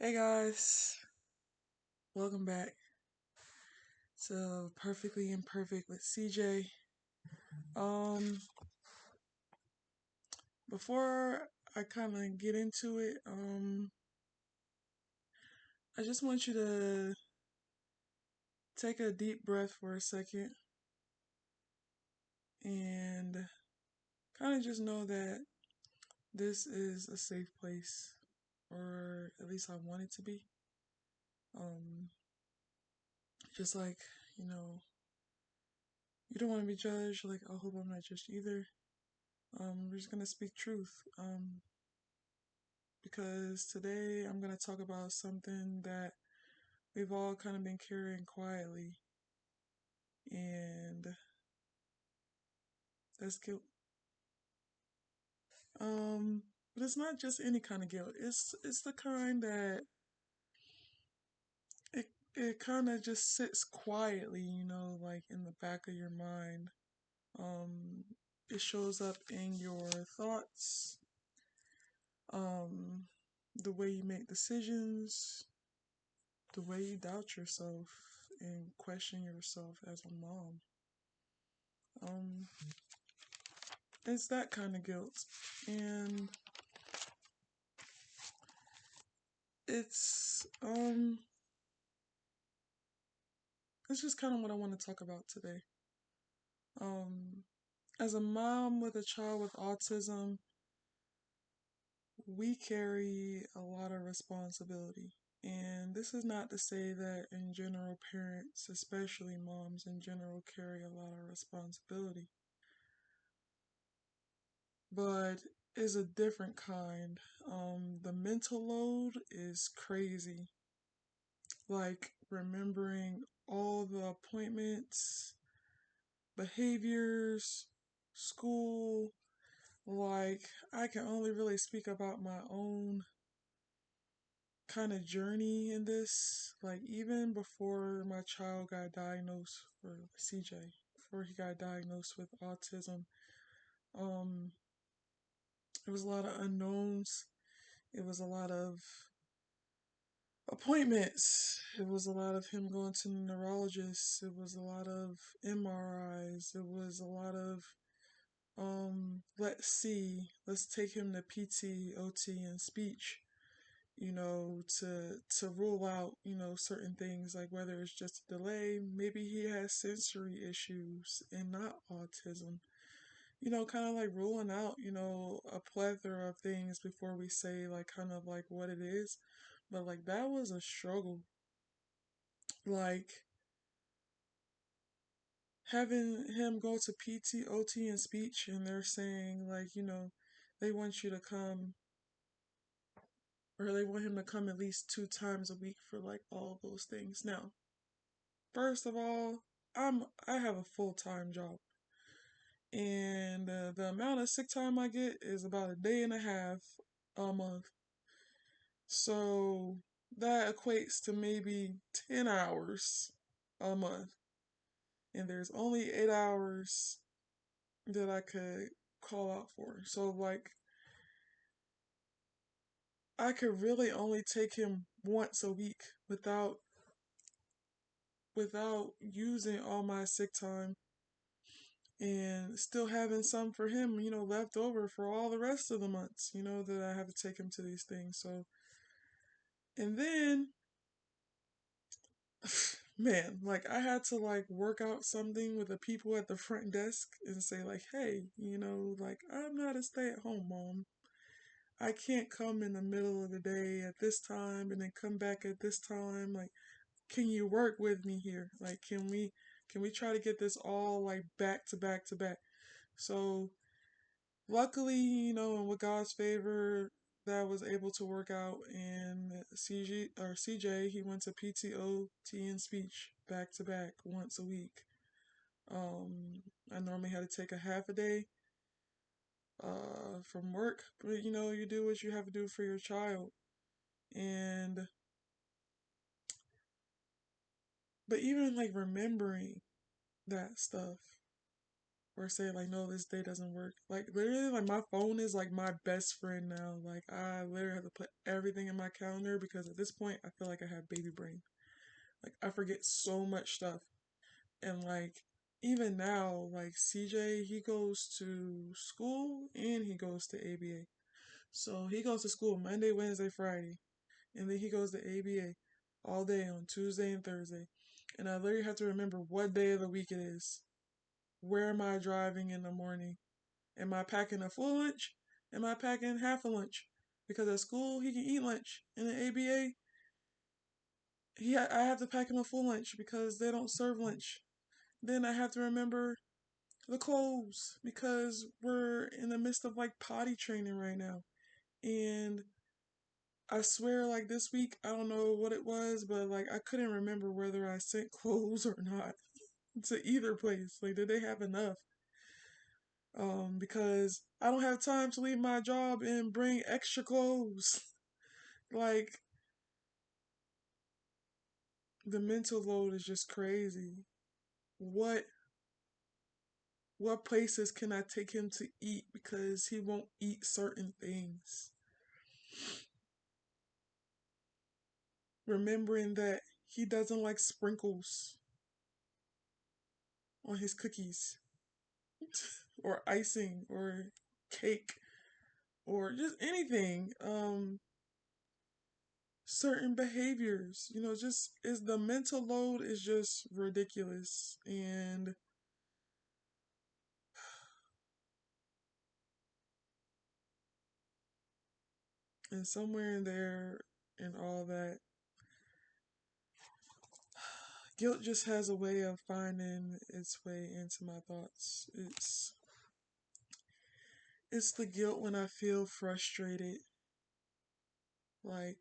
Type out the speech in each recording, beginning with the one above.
Hey guys, welcome back to Perfectly Imperfect with CJ. Um, before I kind of get into it, I just want you to take a deep breath for a second and kind of just know that this is a safe place, or at least I want it to be. Um, just like, you know, you don't want to be judged, like, I hope I'm not judged either. We're just gonna speak truth. Because today I'm going to talk about something that we've all kind of been carrying quietly, and that's guilt. But it's not just any kind of guilt. It's the kind that it kind of just sits quietly, like in the back of your mind. Um, it shows up in your thoughts, um, the way you make decisions, the way you doubt yourself and question yourself as a mom. Um, it's that kind of guilt. And it's it's just kind of what I want to talk about today. Um as a mom with a child with autism, we carry a lot of responsibility. And this is not to say that in general parents, especially moms in general, carry a lot of responsibility, but is a different kind. The mental load is crazy, like remembering all the appointments, behaviors, school. Like, I can only really speak about my own kind of journey in this. Like, even before my child got diagnosed, or CJ, before he got diagnosed with autism, um, it was a lot of unknowns. It was a lot of appointments. It was a lot of him going to the neurologist. It was a lot of MRIs. It was a lot of let's see, let's take him to PT, OT, and speech, to rule out, certain things, like whether it's just a delay, maybe he has sensory issues and not autism. Kind of like ruling out, a plethora of things before we say like kind of like what it is. But like that was a struggle. Like having him go to PT, OT, and speech, and they're saying like, they want you to come, or they want him to come at least 2 times a week for like all those things. Now, first of all, I have a full-time job, and the amount of sick time I get is about a day and a half a month. So that equates to maybe 10 hours a month, and there's only 8 hours that I could call out for. So like I could really only take him once a week without using all my sick time, and still having some for him, left over for all the rest of the months, that I have to take him to these things. So, and then, man, like I had to like work out something with the people at the front desk and say, like, hey, like I'm not a stay at home mom. I can't come in the middle of the day at this time and then come back at this time. Like, can you work with me here? Like, can we try to get this all like back to back to back? So luckily, and with God's favor, that was able to work out. And CJ, he went to PTO, T and speech back to back once a week. I normally had to take a half a day from work, but you do what you have to do for your child. And but even like remembering that stuff, or say like no, this day doesn't work. Like literally, like my phone is like my best friend now. Like I literally have to put everything in my calendar because at this point I feel like I have baby brain. Like I forget so much stuff. And like even now, like CJ, he goes to school and he goes to ABA. So he goes to school Monday, Wednesday, Friday, and then he goes to ABA all day on Tuesday and Thursday. And I literally have to remember what day of the week it is. Where am I driving in the morning? Am I packing a full lunch? Am I packing half a lunch? Because at school he can eat lunch. In the ABA, I have to pack him a full lunch because they don't serve lunch. Then I have to remember the clothes because we're in the midst of like potty training right now. And I swear, like this week, I don't know what it was, but like I couldn't remember whether I sent clothes or not to either place. Like, did they have enough? Because I don't have time to leave my job and bring extra clothes. Like, the mental load is just crazy. What what places can I take him to eat because he won't eat certain things? Remembering that he doesn't like sprinkles on his cookies or icing or cake or just anything. Certain behaviors, just is the mental load is just ridiculous. And somewhere in there and all that, guilt just has a way of finding its way into my thoughts. It's the guilt when I feel frustrated, like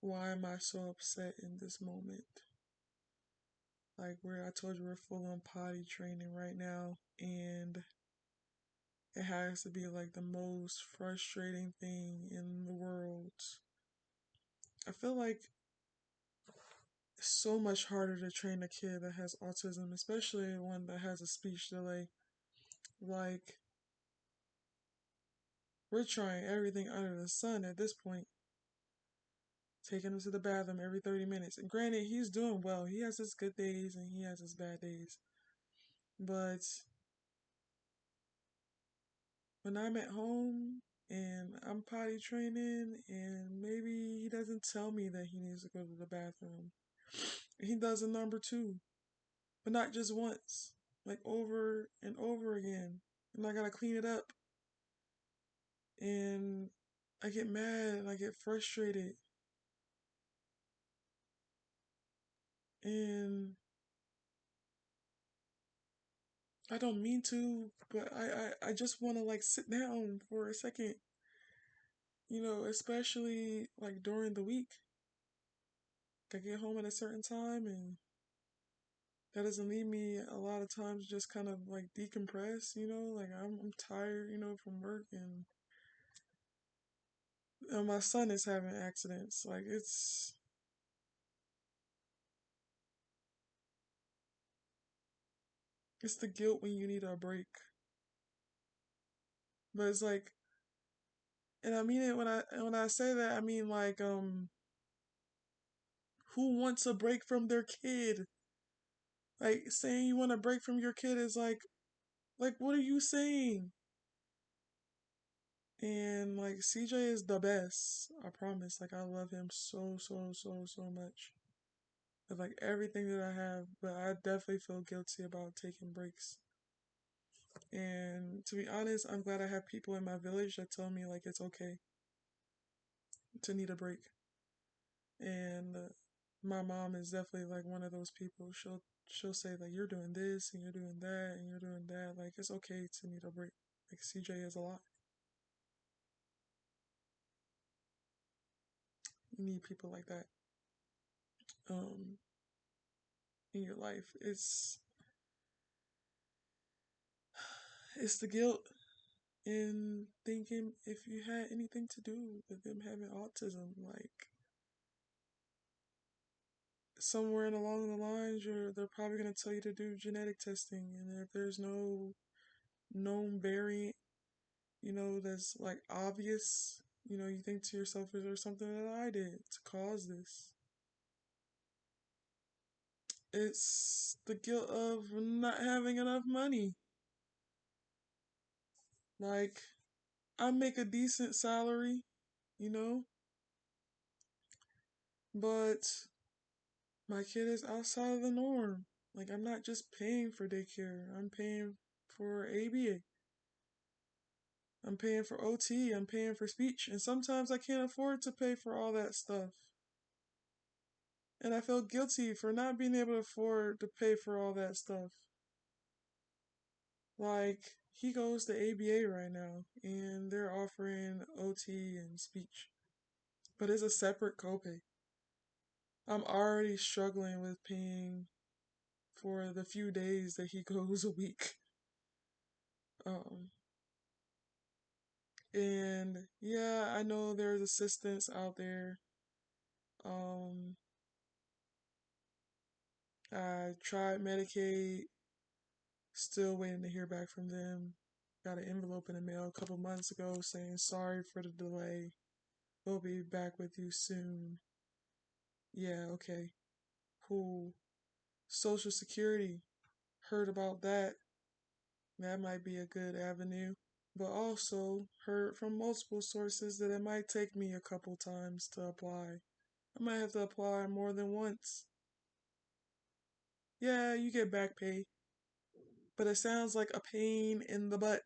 why am I so upset in this moment? Like where I told you we're full on potty training right now, and it has to be like the most frustrating thing in the world. I feel like it's so much harder to train a kid that has autism, especially one that has a speech delay. Like, we're trying everything under the sun at this point, taking him to the bathroom every 30 minutes. And granted, he's doing well. He has his good days and he has his bad days. But when I'm at home and I'm potty training, and maybe he doesn't tell me that he needs to go to the bathroom, he does a number two, but not just once, like over and over again. And I gotta clean it up. And I get mad and I get frustrated. And I don't mean to, but I just want to like sit down for a second, especially like during the week. I get home at a certain time and that doesn't leave me a lot of times just kind of like decompress, like I'm tired, from work and my son is having accidents. Like it's the guilt when you need a break. But it's like, and I mean it when I say that, I mean like who wants a break from their kid? Like saying you want a break from your kid is like what are you saying? And like CJ is the best. I promise. Like I love him so so so so much. With like everything that I have, but I definitely feel guilty about taking breaks. And to be honest, I'm glad I have people in my village that tell me like it's okay to need a break. And my mom is definitely like one of those people. She'll say like you're doing this and you're doing that and you're doing that. Like it's okay to need a break. Like CJ is a lot. You need people like that um in your life. It's the guilt in thinking if you had anything to do with them having autism. Like somewhere along the lines, they're probably going to tell you to do genetic testing. And if there's no known variant, that's like obvious, you think to yourself, is there something that I did to cause this? It's the guilt of not having enough money. Like, I make a decent salary, you know, but my kid is outside of the norm. Like, I'm not just paying for daycare, I'm paying for ABA, I'm paying for OT, I'm paying for speech, and sometimes I can't afford to pay for all that stuff. And I feel guilty for not being able to afford to pay for all that stuff. Like, he goes to ABA right now, and they're offering OT and speech, but it's a separate copay. I'm already struggling with paying for the few days that he goes a week. Um, and yeah, I know there's assistance out there. Um, I tried Medicaid, still waiting to hear back from them. Got an envelope in the mail a couple months ago saying sorry for the delay. We'll be back with you soon. Yeah, okay, cool. Social Security, heard about that. That might be a good avenue. But also heard from multiple sources that it might take me a couple times to apply. I might have to apply more than once. Yeah, you get back pay, but it sounds like a pain in the butt.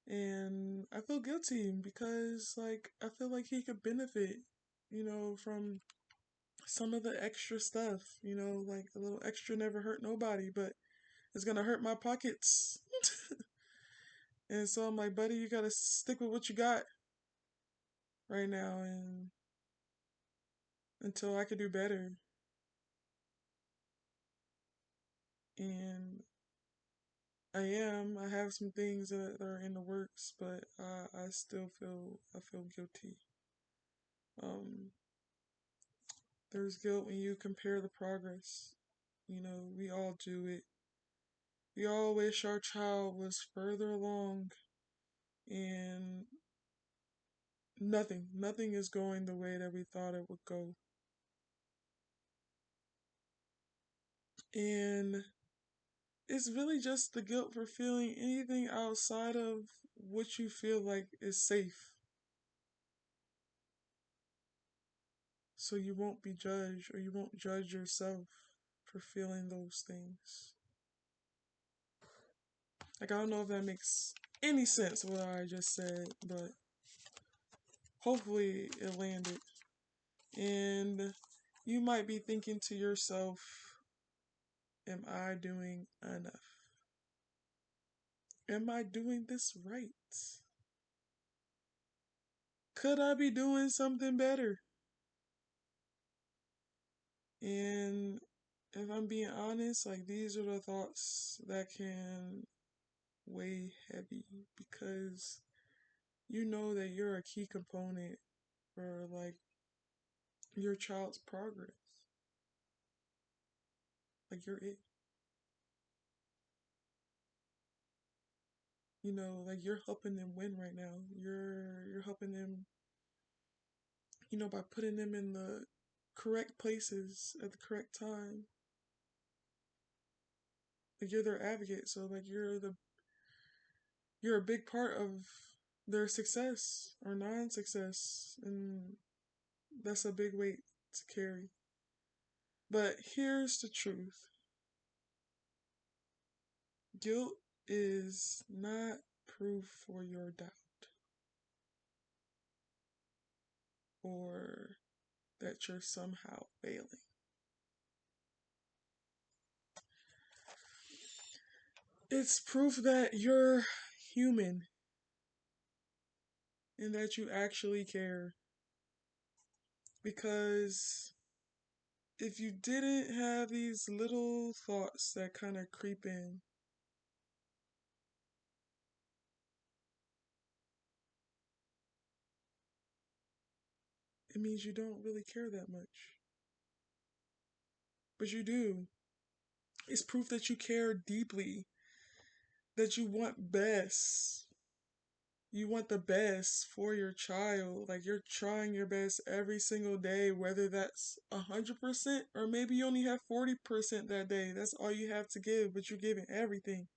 And I feel guilty because, like, I feel like he could benefit, from some of the extra stuff, like a little extra never hurt nobody, but it's gonna hurt my pockets. And so I'm like, buddy, you gotta stick with what you got right now and until I could do better. And I have some things that are in the works, but I still feel guilty. Um, there's guilt when you compare the progress. We all do it. We all wish our child was further along, and nothing is going the way that we thought it would go. And it's really just the guilt for feeling anything outside of what you feel like is safe. So you won't be judged or you won't judge yourself for feeling those things. Like, I don't know if that makes any sense what I just said, but hopefully it landed. And you might be thinking to yourself, am I doing enough? Am I doing this right? Could I be doing something better? And if I'm being honest, like, these are the thoughts that can weigh heavy because you know that you're a key component for, like, your child's progress. Like, you're it. Like, you're helping them win right now. You're helping them, by putting them in the correct places at the correct time. Like, you're their advocate, so like you're a big part of their success or non-success, and that's a big weight to carry. But here's the truth. Guilt is not proof for your doubt or that you're somehow failing. It's proof that you're human and that you actually care. Because if you didn't have these little thoughts that kind of creep in, it means you don't really care that much. But you do. It's proof that you care deeply, that you want best. You want the best for your child. Like you're trying your best every single day, whether that's 100% or maybe you only have 40% that day. That's all you have to give, but you're giving everything.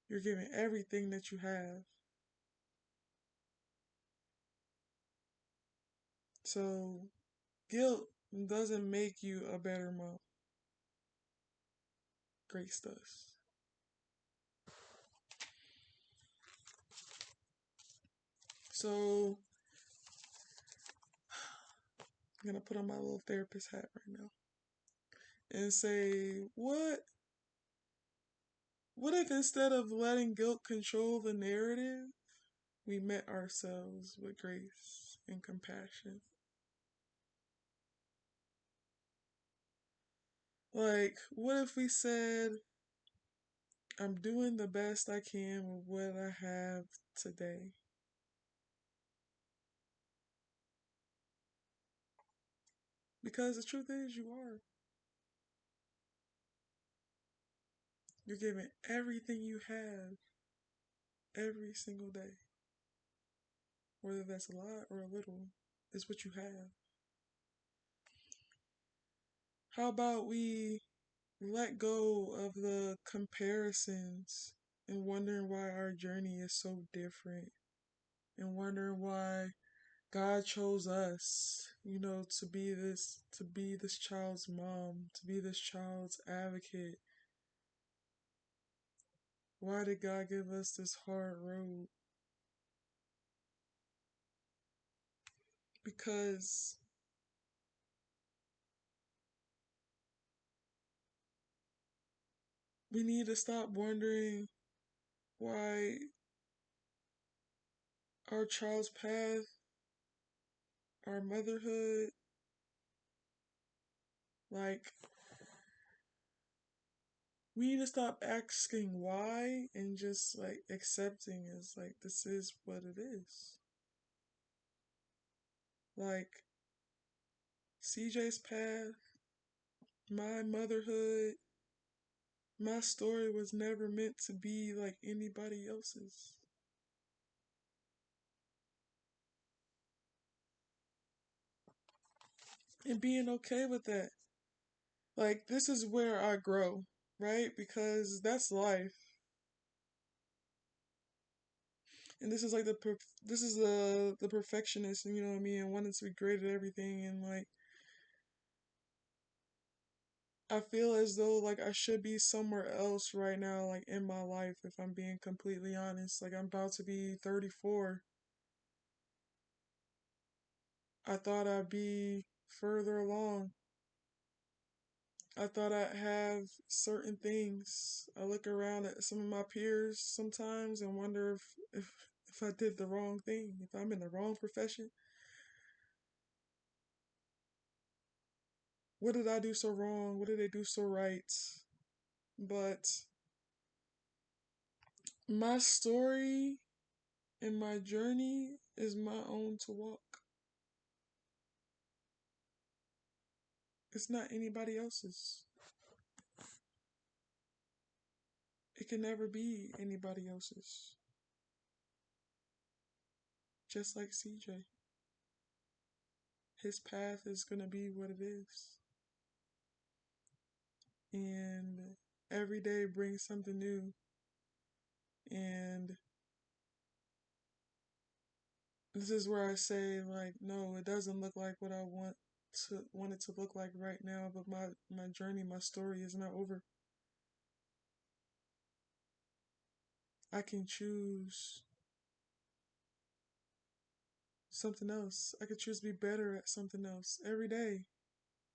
You're giving everything that you have. So guilt doesn't make you a better mom. Grace does. So I'm gonna put on my little therapist hat right now and say, what if instead of letting guilt control the narrative, we met ourselves with grace and compassion? Like, what if we said, I'm doing the best I can with what I have today? Because the truth is, you are. You're giving everything you have every single day. Whether that's a lot or a little, is what you have. How about we let go of the comparisons and wondering why our journey is so different and wondering why God chose us, to be this child's mom, to be this child's advocate. Why did God give us this hard road? Because we need to stop wondering why our child's path, our motherhood, like, we need to stop asking why and just like accepting is like this is what it is. Like CJ's path, my motherhood, my story was never meant to be like anybody else's. And being okay with that. Like this is where I grow, right? Because that's life. And this is like this is the perfectionist, you know what I mean, and wanting to be great at everything and like I feel as though like I should be somewhere else right now, like in my life, if I'm being completely honest. Like I'm about to be 34. I thought I'd be further along. I thought I'd have certain things. I look around at some of my peers sometimes and wonder if I did the wrong thing, if I'm in the wrong profession. What did I do so wrong? What did they do so right? But my story and my journey is my own to walk. It's not anybody else's. It can never be anybody else's. Just like CJ. His path is going to be what it is. And every day brings something new. And this is where I say, like, no, it doesn't look like what I want it to look like right now, but my journey, my story is not over. I can choose something else. I could choose to be better at something else every day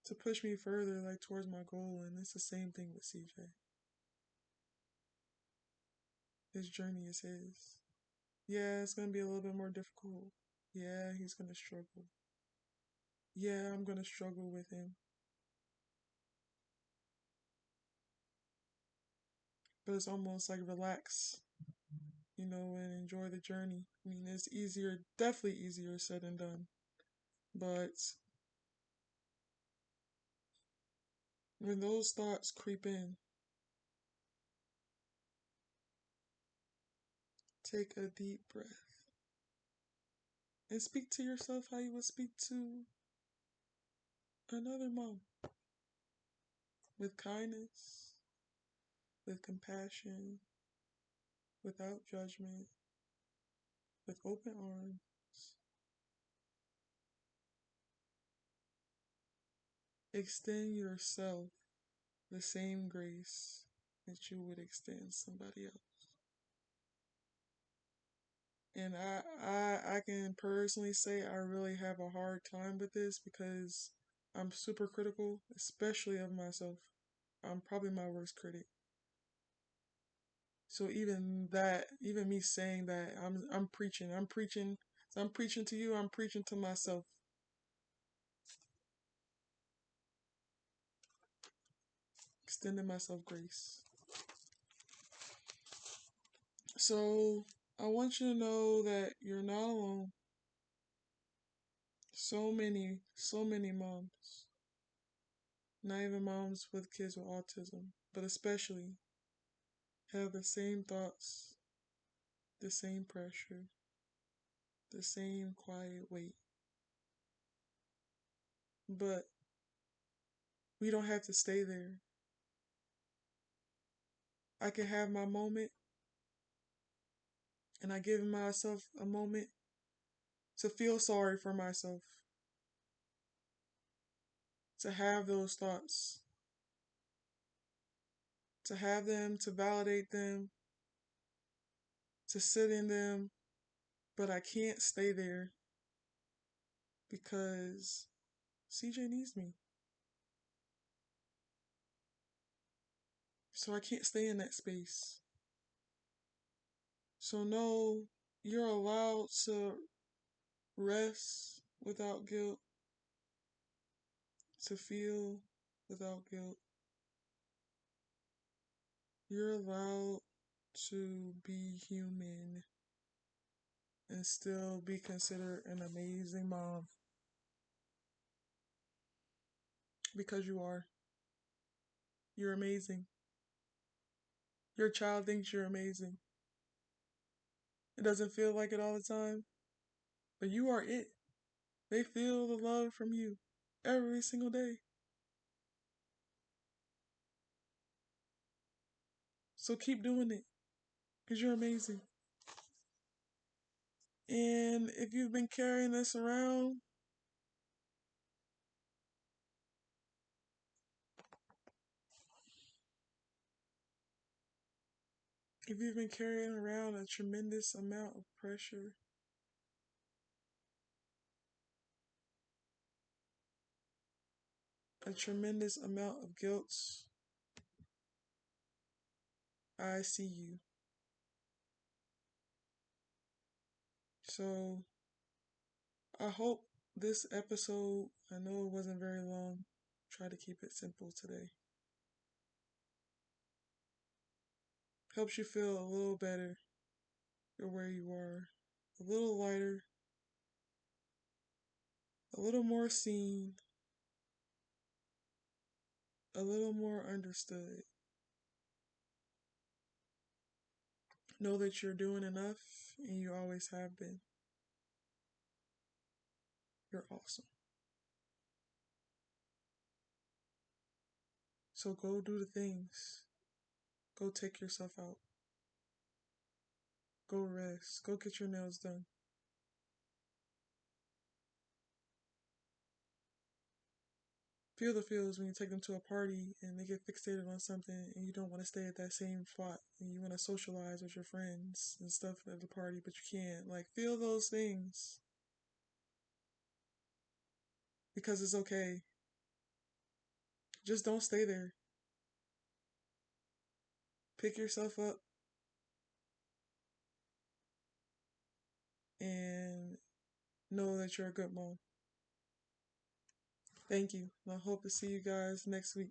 to push me further, like towards my goal. And it's the same thing with CJ. His journey is his. Yeah, it's gonna be a little bit more difficult. Yeah, he's gonna struggle. Yeah, I'm gonna struggle with him. But it's almost like relax. and enjoy the journey. I mean, it's easier, definitely easier said than done. But when those thoughts creep in, take a deep breath and speak to yourself how you would speak to another mom, with kindness, with compassion, without judgment, with open arms. Extend yourself the same grace that you would extend somebody else. And I can personally say I really have a hard time with this because I'm super critical, especially of myself. I'm probably my worst critic. So even that, even me saying that, I'm preaching. I'm preaching to you, I'm preaching to myself. Extending myself grace. So I want you to know that you're not alone. So many moms, not even moms with kids with autism, but especially have the same thoughts, the same pressure, the same quiet weight. But we don't have to stay there. I can have my moment, and I give myself a moment to feel sorry for myself, to have those thoughts, to have them, to validate them, to sit in them, but I can't stay there because CJ needs me. So I can't stay in that space. So, no, you're allowed to rest without guilt, to feel without guilt. You're allowed to be human and still be considered an amazing mom because you are. You're amazing. Your child thinks you're amazing. It doesn't feel like it all the time, but you are it. They feel the love from you every single day. So keep doing it because you're amazing. And if you've been carrying this around, if you've been carrying around a tremendous amount of pressure, a tremendous amount of guilt, I see you. So I hope this episode, I know it wasn't very long, try to keep it simple today, helps you feel a little better for where you are, a little lighter, a little more seen, a little more understood. Know that you're doing enough and you always have been. You're awesome. So go do the things. Go take yourself out. Go rest. Go get your nails done. Feel the feels when you take them to a party and they get fixated on something and you don't want to stay at that same spot and you want to socialize with your friends and stuff at the party, but you can't. Like, feel those things because it's okay. Just don't stay there. Pick yourself up and know that you're a good mom. Thank you. I hope to see you guys next week.